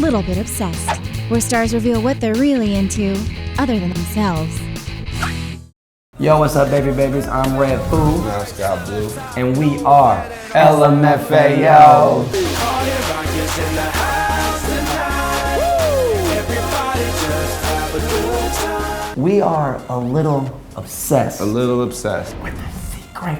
little bit obsessed, where stars reveal what they're really into, other than themselves. Yo, what's up, babies? I'm Red Pooh. I'm Sky Blue. And we are LMFAO. We are a little obsessed. A little obsessed. With the secret.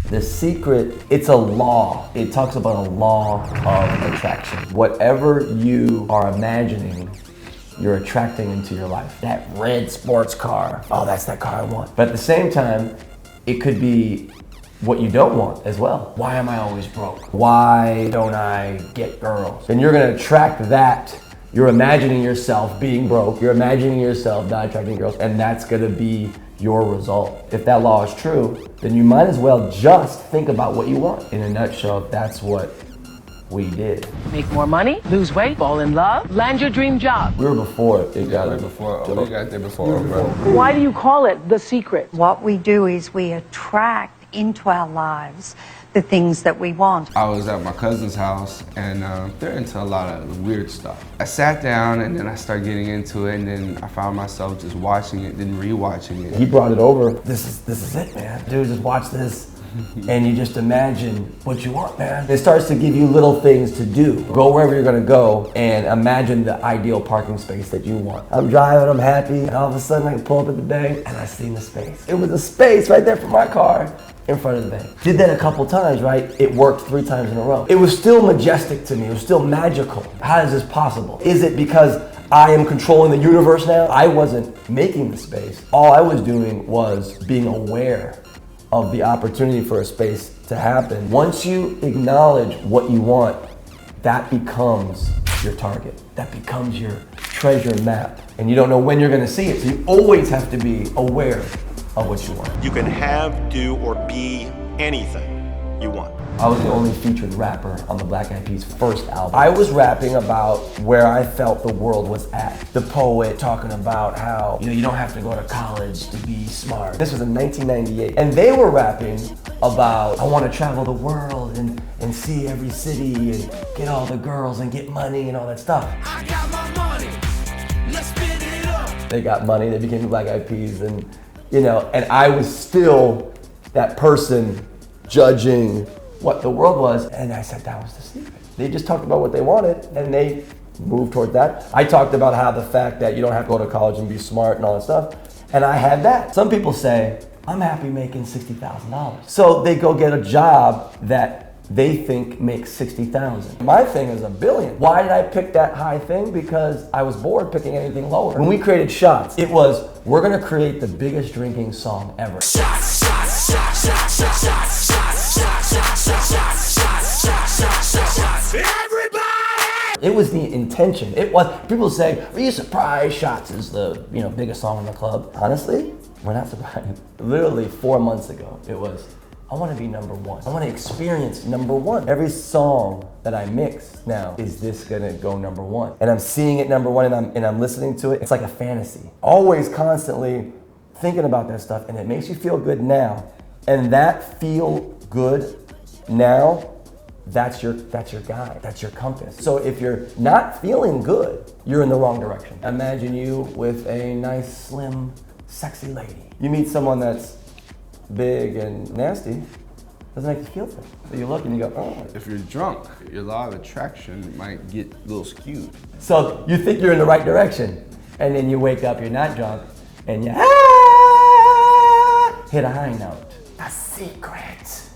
The secret, it's a law. It talks about a law of attraction. Whatever you are imagining, you're attracting into your life. That red sports car, oh, that's that car I want. But at the same time, it could be what you don't want as well. Why am I always broke? Why don't I get girls? And you're gonna attract that. You're imagining yourself being broke. You're imagining yourself not attracting girls, and that's gonna be your result. If that law is true, then you might as well just think about what you want. In a nutshell, that's what we did. Make more money, lose weight, fall in love, land your dream job. We were before it got We got there before, bro. Why do you call it the secret? What we do is we attract into our lives the things that we want. I was at my cousin's house, and they're into a lot of weird stuff. I sat down, and then I started getting into it, and then I found myself just watching it, then rewatching it. He brought it over. This is it, man. Dude, just watch this. And you just imagine what you want, man. It starts to give you little things to do. Go wherever you're gonna go and imagine the ideal parking space that you want. I'm driving, I'm happy, and all of a sudden I pull up at the bank and I see the space. It was a space right there for my car in front of the bank. Did that a couple times, right? It worked 3 times in a row. It was still majestic to me. It was still magical. How is this possible? Is it because I am controlling the universe now? I wasn't making the space. All I was doing was being aware of the opportunity for a space to happen. Once you acknowledge what you want, that becomes your target. That becomes your treasure map. And you don't know when you're gonna see it, so you always have to be aware of what you want. You can have, do, or be anything you want. I was the only featured rapper on the Black Eyed Peas' first album. I was rapping about where I felt the world was at. The poet talking about how, you don't have to go to college to be smart. This was in 1998. And they were rapping about, I want to travel the world and see every city and get all the girls and get money and all that stuff. I got my money, let's spin it up. They got money, they became the Black Eyed Peas, and and I was still that person judging what the world was, and I said that was the secret. They just talked about what they wanted, and they moved toward that. I talked about how the fact that you don't have to go to college and be smart and all that stuff, and I had that. Some people say, I'm happy making $60,000. So they go get a job that they think makes $60,000. My thing is $1 billion. Why did I pick that high thing? Because I was bored picking anything lower. When we created Shots, it was, we're gonna create the biggest drinking song ever. Shots, shots, shots, shots, shots, shots, shots, shots, shots, shots, shots, shots, shots, shots. Everybody! It was the intention. It was, people say, are you surprised Shots is the biggest song in the club? Honestly, we're not surprised. Literally 4 months ago, it was, I want to be number one. I want to experience number one. Every song that I mix now, is this gonna go number one? And I'm seeing it number one, and I'm listening to it. It's like a fantasy. Always constantly thinking about that stuff, and it makes you feel good now. And that feel good now, that's your guide, that's your compass. So if you're not feeling good, you're in the wrong direction. Imagine you with a nice, slim, sexy lady. You meet someone that's big and nasty, doesn't make you feel good. So you look and you go, oh. If you're drunk, your law of attraction might get a little skewed. So you think you're in the right direction, and then you wake up, you're not drunk, and you hit a high note. The secret.